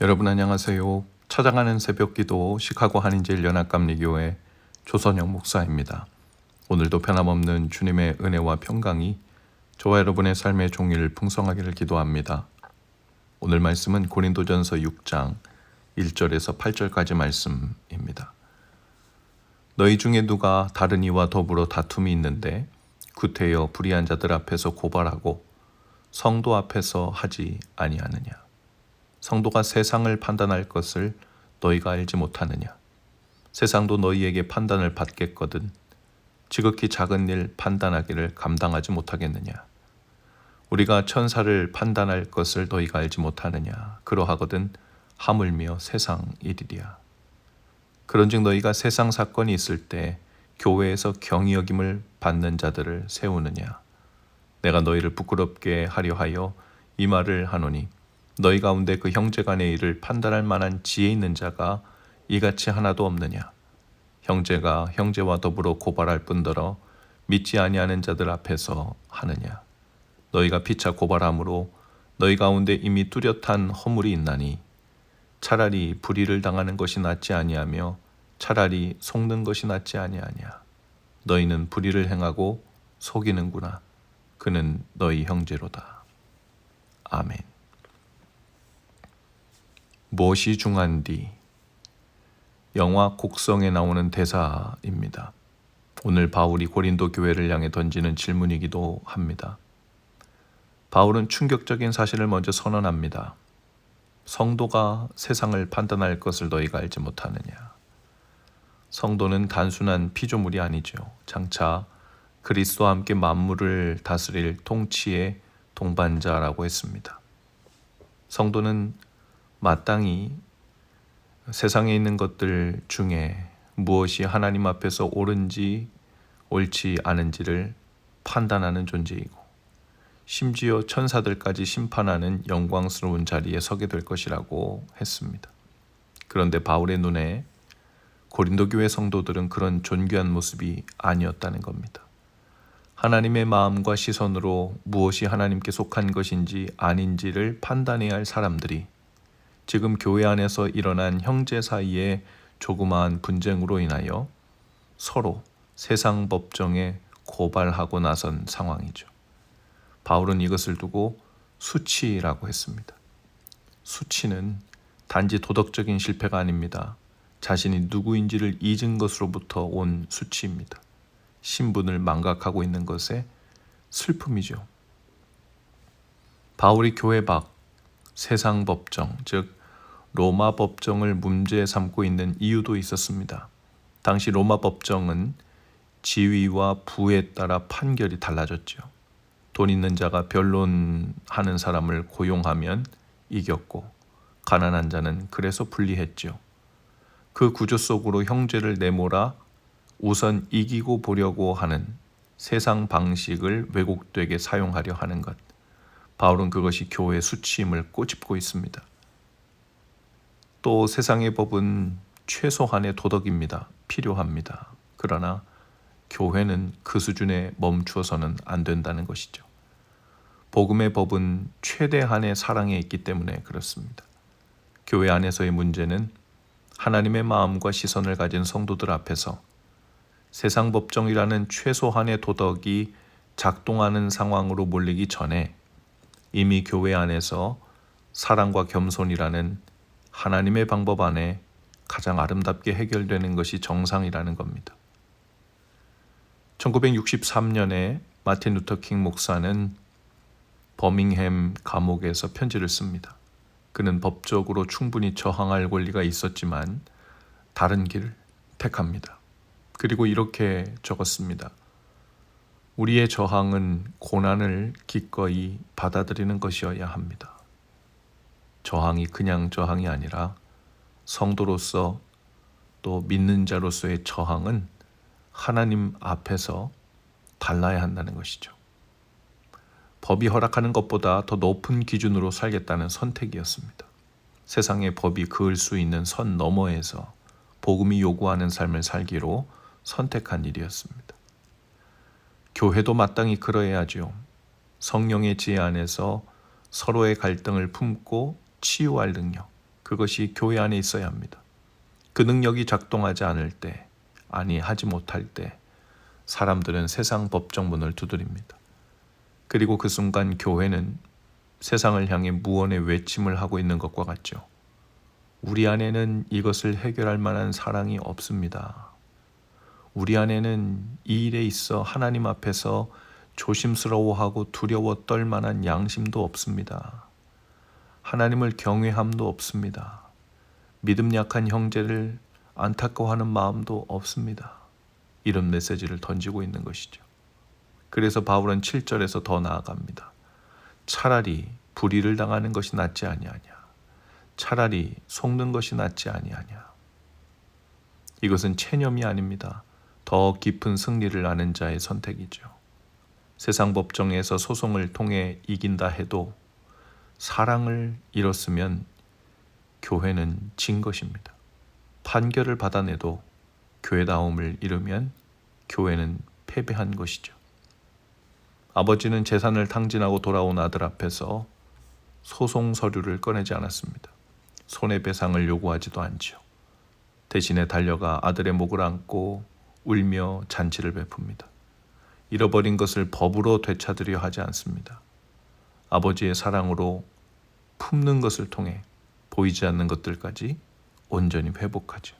여러분 안녕하세요. 찾아가는 새벽기도 시카고 한인제일 연합감리교회 조선영 목사입니다. 오늘도 변함없는 주님의 은혜와 평강이 저와 여러분의 삶의 종일 풍성하기를 기도합니다. 오늘 말씀은 고린도전서 6장 1절에서 8절까지 말씀입니다. 너희 중에 누가 다른 이와 더불어 다툼이 있는데 구태여 불의한 자들 앞에서 고발하고 성도 앞에서 하지 아니하느냐. 성도가 세상을 판단할 것을 너희가 알지 못하느냐. 세상도 너희에게 판단을 받겠거든 지극히 작은 일 판단하기를 감당하지 못하겠느냐. 우리가 천사를 판단할 것을 너희가 알지 못하느냐. 그러하거든 하물며 세상 일이랴. 그런즉 너희가 세상 사건이 있을 때 교회에서 경히 여김을 받는 자들을 세우느냐. 내가 너희를 부끄럽게 하려 하여 이 말을 하노니 너희 가운데 그 형제 간의 일을 판단할 만한 지혜 있는 자가 이같이 하나도 없느냐. 형제가 형제와 더불어 고발할 뿐더러 믿지 아니하는 자들 앞에서 하느냐. 너희가 피차 고발함으로 너희 가운데 이미 뚜렷한 허물이 있나니 차라리 불의를 당하는 것이 낫지 아니하며 차라리 속는 것이 낫지 아니하냐. 너희는 불의를 행하고 속이는구나. 그는 너희 형제로다. 아멘. 무엇이 중한디? 영화 곡성에 나오는 대사입니다. 오늘 바울이 고린도 교회를 향해 던지는 질문이기도 합니다. 바울은 충격적인 사실을 먼저 선언합니다. 성도가 세상을 판단할 것을 너희가 알지 못하느냐. 성도는 단순한 피조물이 아니죠. 장차 그리스도와 함께 만물을 다스릴 통치의 동반자라고 했습니다. 성도는 마땅히 세상에 있는 것들 중에 무엇이 하나님 앞에서 옳은지 옳지 않은지를 판단하는 존재이고 심지어 천사들까지 심판하는 영광스러운 자리에 서게 될 것이라고 했습니다. 그런데 바울의 눈에 고린도 교회 성도들은 그런 존귀한 모습이 아니었다는 겁니다. 하나님의 마음과 시선으로 무엇이 하나님께 속한 것인지 아닌지를 판단해야 할 사람들이 지금 교회 안에서 일어난 형제 사이의 조그마한 분쟁으로 인하여 서로 세상 법정에 고발하고 나선 상황이죠. 바울은 이것을 두고 수치라고 했습니다. 수치는 단지 도덕적인 실패가 아닙니다. 자신이 누구인지를 잊은 것으로부터 온 수치입니다. 신분을 망각하고 있는 것의 슬픔이죠. 바울이 교회 밖 세상 법정, 즉 로마 법정을 문제 삼고 있는 이유도 있었습니다. 당시 로마 법정은 지위와 부에 따라 판결이 달라졌죠. 돈 있는 자가 변론하는 사람을 고용하면 이겼고 가난한 자는 그래서 불리했죠. 그 구조 속으로 형제를 내몰아 우선 이기고 보려고 하는 세상 방식을 왜곡되게 사용하려 하는 것. 바울은 그것이 교회의 수치임을 꼬집고 있습니다. 또 세상의 법은 최소한의 도덕입니다. 필요합니다. 그러나 교회는 그 수준에 멈추어서는 안 된다는 것이죠. 복음의 법은 최대한의 사랑에 있기 때문에 그렇습니다. 교회 안에서의 문제는 하나님의 마음과 시선을 가진 성도들 앞에서 세상 법정이라는 최소한의 도덕이 작동하는 상황으로 몰리기 전에 이미 교회 안에서 사랑과 겸손이라는 하나님의 방법 안에 가장 아름답게 해결되는 것이 정상이라는 겁니다. 1963년에 마틴 루터 킹 목사는 버밍햄 감옥에서 편지를 씁니다. 그는 법적으로 충분히 저항할 권리가 있었지만 다른 길을 택합니다. 그리고 이렇게 적었습니다. 우리의 저항은 고난을 기꺼이 받아들이는 것이어야 합니다. 저항이 그냥 저항이 아니라 성도로서 또 믿는 자로서의 저항은 하나님 앞에서 달라야 한다는 것이죠. 법이 허락하는 것보다 더 높은 기준으로 살겠다는 선택이었습니다. 세상의 법이 그을 수 있는 선 너머에서 복음이 요구하는 삶을 살기로 선택한 일이었습니다. 교회도 마땅히 그러해야죠. 성령의 지혜 안에서 서로의 갈등을 품고 치유할 능력, 그것이 교회 안에 있어야 합니다. 그 능력이 작동하지 않을 때, 아니 하지 못할 때 사람들은 세상 법정문을 두드립니다. 그리고 그 순간 교회는 세상을 향해 무언의 외침을 하고 있는 것과 같죠. 우리 안에는 이것을 해결할 만한 사랑이 없습니다. 우리 안에는 이 일에 있어 하나님 앞에서 조심스러워하고 두려워 떨 만한 양심도 없습니다. 하나님을 경외함도 없습니다. 믿음 약한 형제를 안타까워하는 마음도 없습니다. 이런 메시지를 던지고 있는 것이죠. 그래서 바울은 7절에서 더 나아갑니다. 차라리 불의를 당하는 것이 낫지 아니하냐. 차라리 속는 것이 낫지 아니하냐. 이것은 체념이 아닙니다. 더 깊은 승리를 아는 자의 선택이죠. 세상 법정에서 소송을 통해 이긴다 해도 사랑을 잃었으면 교회는 진 것입니다. 판결을 받아내도 교회다움을 잃으면 교회는 패배한 것이죠. 아버지는 재산을 탕진하고 돌아온 아들 앞에서 소송 서류를 꺼내지 않았습니다. 손해배상을 요구하지도 않지요. 대신에 달려가 아들의 목을 안고 울며 잔치를 베풉니다. 잃어버린 것을 법으로 되찾으려 하지 않습니다. 아버지의 사랑으로 품는 것을 통해 보이지 않는 것들까지 온전히 회복하죠.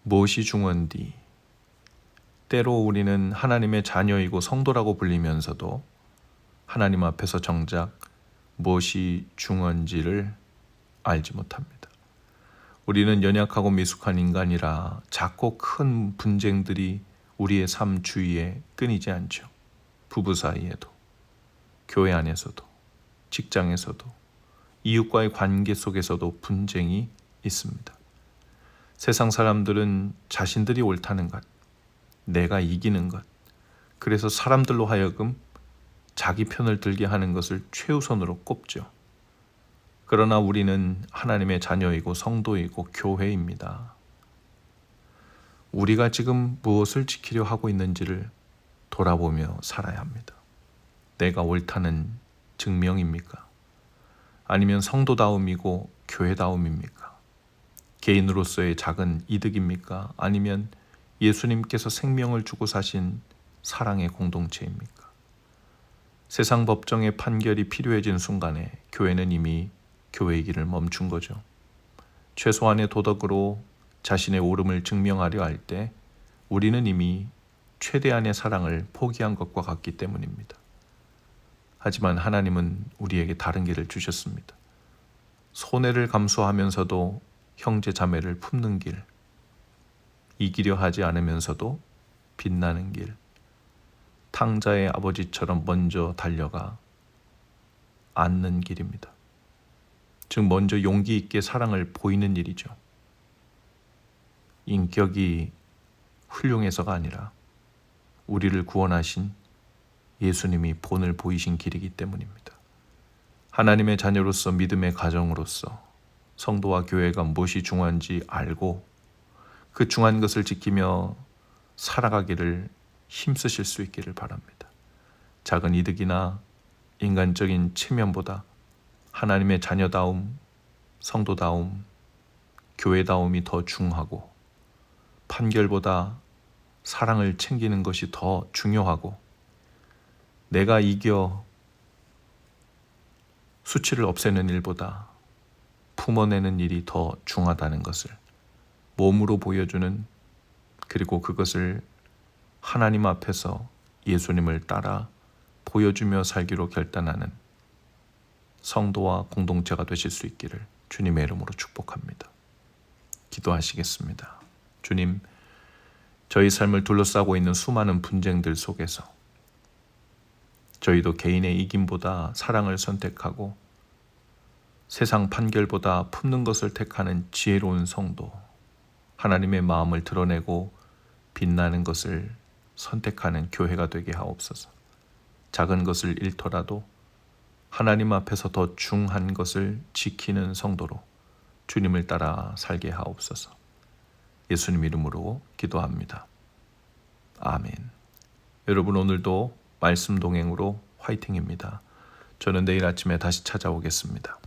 무엇이 중언디? 때로 우리는 하나님의 자녀이고 성도라고 불리면서도 하나님 앞에서 정작 무엇이 중언지를 알지 못합니다. 우리는 연약하고 미숙한 인간이라 작고 큰 분쟁들이 우리의 삶 주위에 끊이지 않죠. 부부 사이에도, 교회 안에서도, 직장에서도, 이웃과의 관계 속에서도 분쟁이 있습니다. 세상 사람들은 자신들이 옳다는 것, 내가 이기는 것, 그래서 사람들로 하여금 자기 편을 들게 하는 것을 최우선으로 꼽죠. 그러나 우리는 하나님의 자녀이고 성도이고 교회입니다. 우리가 지금 무엇을 지키려 하고 있는지를 돌아보며 살아야 합니다. 내가 옳다는 증명입니까? 아니면 성도다움이고 교회다움입니까? 개인으로서의 작은 이득입니까? 아니면 예수님께서 생명을 주고 사신 사랑의 공동체입니까? 세상 법정의 판결이 필요해진 순간에 교회는 이미 교회의 길을 멈춘 거죠. 최소한의 도덕으로 자신의 옳음을 증명하려 할 때 우리는 이미 최대한의 사랑을 포기한 것과 같기 때문입니다. 하지만 하나님은 우리에게 다른 길을 주셨습니다. 손해를 감수하면서도 형제 자매를 품는 길, 이기려 하지 않으면서도 빛나는 길, 탕자의 아버지처럼 먼저 달려가 앉는 길입니다. 즉 먼저 용기 있게 사랑을 보이는 일이죠. 인격이 훌륭해서가 아니라 우리를 구원하신 예수님이 본을 보이신 길이기 때문입니다. 하나님의 자녀로서 믿음의 가정으로서 성도와 교회가 무엇이 중요한지 알고 그 중요한 것을 지키며 살아가기를 힘쓰실 수 있기를 바랍니다. 작은 이득이나 인간적인 체면보다 하나님의 자녀다움, 성도다움, 교회다움이 더 중하고 판결보다 사랑을 챙기는 것이 더 중요하고 내가 이겨 수치를 없애는 일보다 품어내는 일이 더 중하다는 것을 몸으로 보여주는, 그리고 그것을 하나님 앞에서 예수님을 따라 보여주며 살기로 결단하는 성도와 공동체가 되실 수 있기를 주님의 이름으로 축복합니다. 기도하시겠습니다. 주님, 저희 삶을 둘러싸고 있는 수많은 분쟁들 속에서 저희도 개인의 이김보다 사랑을 선택하고 세상 판결보다 품는 것을 택하는 지혜로운 성도, 하나님의 마음을 드러내고 빛나는 것을 선택하는 교회가 되게 하옵소서. 작은 것을 잃더라도 하나님 앞에서 더 중한 것을 지키는 성도로 주님을 따라 살게 하옵소서. 예수님 이름으로 기도합니다. 아멘. 여러분, 오늘도 말씀 동행으로 화이팅입니다. 저는 내일 아침에 다시 찾아오겠습니다.